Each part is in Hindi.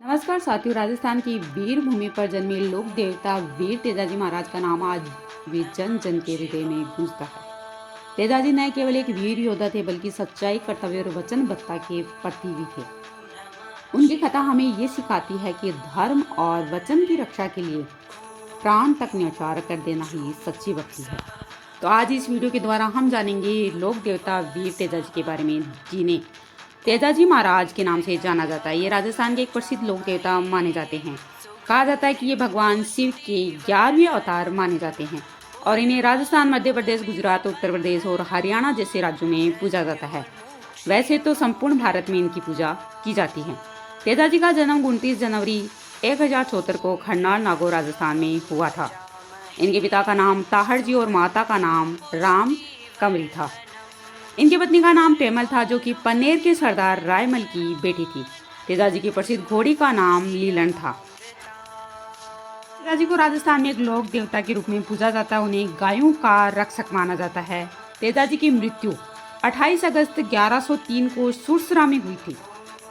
नमस्कार साथियों, राजस्थान की वीर भूमि पर जन्मे लोक देवता वीर तेजाजी महाराज का नाम आज भी जन जन के हृदय में गूंजता है। तेजाजी न केवल एक वीर योद्धा थे बल्कि सच्चाई, कर्तव्य और वचनबद्धता के प्रतीक भी थे। उनकी कथा हमें ये सिखाती है कि धर्म और वचन की रक्षा के लिए प्राण तक न्यौछावर कर देना ही सच्ची भक्ति है। तो आज इस वीडियो के द्वारा हम जानेंगे लोक देवता वीर तेजाजी के बारे में, जिन्हें तेजाजी महाराज के नाम से जाना जाता है। ये राजस्थान के एक प्रसिद्ध लोक देवता माने जाते हैं। कहा जाता है कि ये भगवान शिव के 11वें अवतार माने जाते हैं और इन्हें राजस्थान, मध्य प्रदेश, गुजरात, उत्तर प्रदेश और हरियाणा जैसे राज्यों में पूजा जाता है। वैसे तो संपूर्ण भारत में इनकी पूजा की जाती है। तेजाजी का जन्म 29 जनवरी 1074 को खन्नार नागौर राजस्थान में हुआ था। इनके पिता का नाम ताहड़ जी और माता का नाम राम कमरी था। इनकी पत्नी का नाम पेमल था, जो कि पन्नेर के सरदार रायमल की बेटी थी। तेजाजी की प्रसिद्ध घोड़ी का नाम लीलन था। तेजाजी को राजस्थान में एक लोक देवता के रूप में पूजा जाता है। उन्हें गायों का रक्षक माना जाता है। तेजाजी की मृत्यु 28 अगस्त 1103 को सुरसरा में हुई थी,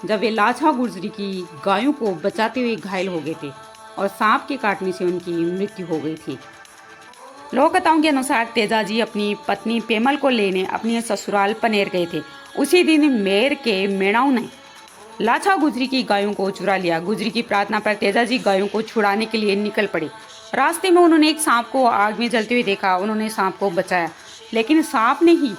जब वे लाछा गुर्जरी की गायों को बचाते हुए घायल हो गए थे और सांप के काटने से उनकी मृत्यु हो गई थी। लोक कथाओं के अनुसार तेजाजी अपनी पत्नी पेमल को लेने अपने ससुराल पनेर गए थे। उसी दिन मेर के मेणाओं ने लाछा गुजरी की गायों को चुरा लिया। गुजरी की प्रार्थना पर तेजाजी गायों को छुड़ाने के लिए निकल पड़े। रास्ते में उन्होंने एक सांप को आग में जलते हुए देखा। उन्होंने सांप को बचाया, लेकिन सांप ने ही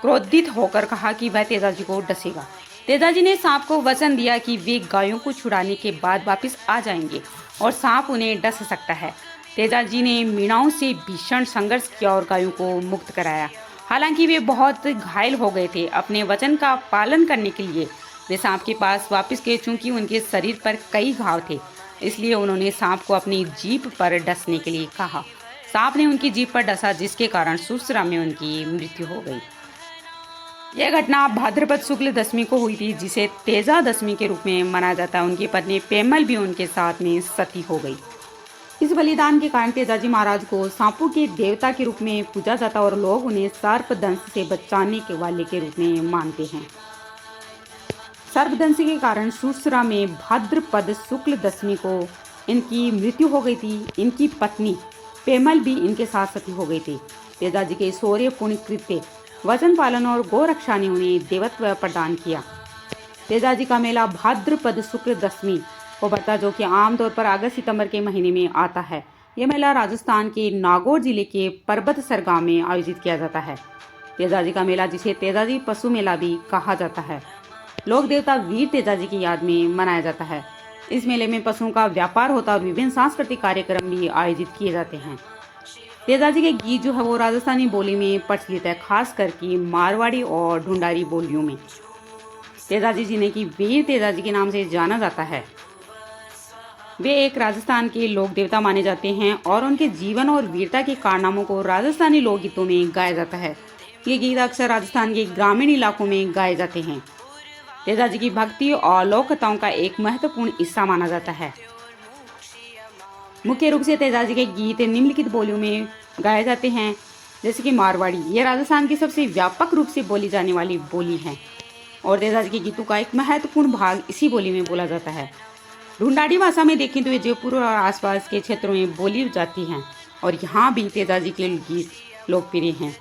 क्रोधित होकर कहा कि वह तेजाजी को डसेगा। तेजाजी ने सांप को वचन दिया कि वे गायों को छुड़ाने के बाद वापस आ जाएंगे और सांप उन्हें डस सकता है। तेजाजी ने मीणाओं से भीषण संघर्ष किया और गायों को मुक्त कराया। हालांकि वे बहुत घायल हो गए थे। अपने वचन का पालन करने के लिए वे सांप के पास वापस गए। चूंकि उनके शरीर पर कई घाव थे, इसलिए उन्होंने सांप को अपनी जीभ पर डसने के लिए कहा। सांप ने उनकी जीभ पर डसा, जिसके कारण सुरसरा में उनकी मृत्यु हो गई। यह घटना भाद्रपद शुक्ल दशमी को हुई थी, जिसे तेजा दशमी के रूप में मनाया जाता है। उनकी पत्नी पेमल भी उनके साथ में सती हो गई। इस बलिदान के कारण तेजाजी महाराज को सांपों के देवता के रूप में पूजा जाता और लोग उन्हें सर्पदंश से बचाने के वाले के रूप में मानते हैं। सर्पदंश के कारण सुरसरा में भाद्रपद शुक्ल दशमी को इनकी मृत्यु हो गई थी। इनकी पत्नी पेमल भी इनके साथ सती हो गई थी। तेजाजी के शौर्य, पुण्य कृत्य, वचन पालन और गौरक्षा ने उन्हें देवत्व प्रदान किया। तेजाजी का मेला भाद्रपद शुक्ल दशमी को पड़ता, जो कि आमतौर पर अगस्त सितंबर के महीने में आता है। यह मेला राजस्थान के नागौर जिले के परबतसर गांव में आयोजित किया जाता है। तेजाजी का मेला, जिसे तेजाजी पशु मेला भी कहा जाता है, लोक देवता वीर तेजाजी की याद में मनाया जाता है। इस मेले में पशुओं का व्यापार होता है और विभिन्न सांस्कृतिक कार्यक्रम भी आयोजित किए जाते हैं। तेजाजी के गीत जो है वो राजस्थानी बोली में प्रचलित है, खास करके मारवाड़ी और ढूंढारी बोलियों में। तेजाजी जिन्हें कि वीर तेजाजी के नाम से जाना जाता है, वे एक राजस्थान के लोक देवता माने जाते हैं और उनके जीवन और वीरता के कारनामों को राजस्थानी लोकगीतों में गाया जाता है। ये गीत अक्सर राजस्थान के ग्रामीण इलाकों में गाए जाते हैं। तेजाजी की भक्ति और लोक कथाओं का एक महत्वपूर्ण हिस्सा माना जाता है। मुख्य रूप से तेजाजी के गीत निम्नलिखित बोलियों में गाए जाते हैं, जैसे कि मारवाड़ी। ये राजस्थान की सबसे व्यापक रूप से बोली जाने वाली बोली है और तेजाजी के गीतों का एक महत्वपूर्ण भाग इसी बोली में बोला जाता है। ढूंढाड़ी भाषा में देखें तो ये जयपुर और आसपास के क्षेत्रों में बोली जाती हैं और यहाँ भी तेजाजी के गीत लोकप्रिय हैं।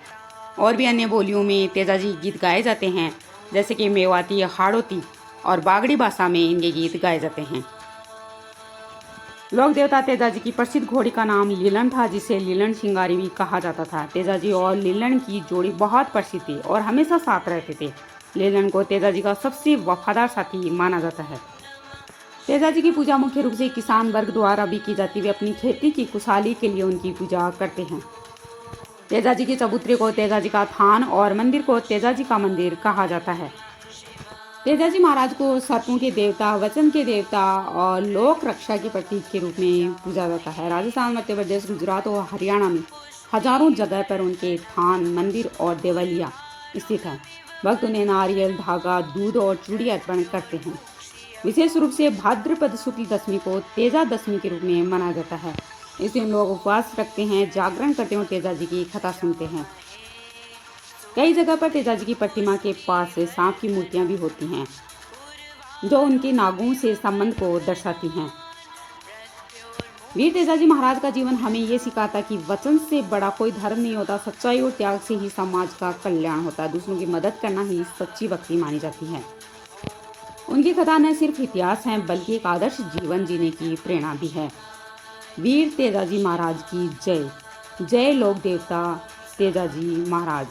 और भी अन्य बोलियों में तेजाजी गीत गाए जाते हैं, जैसे कि मेवाती, हाड़ौती और बागड़ी भाषा में इनके गीत गाए जाते हैं। लोक देवता तेजाजी की प्रसिद्ध घोड़ी का नाम लीलन था, जिसे लीलन शिंगारी भी कहा जाता था। तेजाजी और लीलन की जोड़ी बहुत प्रसिद्ध थी और हमेशा साथ रहते थे। लीलन को तेजाजी का सबसे वफादार साथी माना जाता है। तेजाजी की पूजा मुख्य रूप से किसान वर्ग द्वारा भी की जाती है। वे अपनी खेती की खुशहाली के लिए उनकी पूजा करते हैं। तेजाजी के चबूतरे को तेजाजी का थान और मंदिर को तेजाजी का मंदिर कहा जाता है। तेजाजी महाराज को सर्पों के देवता, वचन के देवता और लोक रक्षा के प्रतीक के रूप में पूजा जाता है। राजस्थान, मध्य प्रदेश, गुजरात और हरियाणा में हजारों जगह पर उनके थान, मंदिर और देवलिया स्थित है। भक्त उन्हें नारियल, धागा, दूध और चूड़ी अर्पण करते हैं। विशेष रूप से भाद्रपद शुक्ल दशमी को तेजा दशमी के रूप में मनाया जाता है। इस दिन लोग उपवास रखते हैं, जागरण करते हैं और तेजाजी की कथा सुनते हैं। कई जगह पर तेजाजी की प्रतिमा के पास सांप की मूर्तियां भी होती हैं। जो उनके नागों से संबंध को दर्शाती हैं। वीर तेजाजी महाराज का जीवन हमें ये सिखाता कि वचन से बड़ा कोई धर्म नहीं होता। सच्चाई और त्याग से ही समाज का कल्याण होता है। दूसरों की मदद करना ही सच्ची भक्ति मानी जाती है। उनकी कथा न सिर्फ इतिहास है बल्कि एक आदर्श जीवन जीने की प्रेरणा भी है। वीर तेजाजी महाराज की जय। जय लोक देवता तेजाजी महाराज।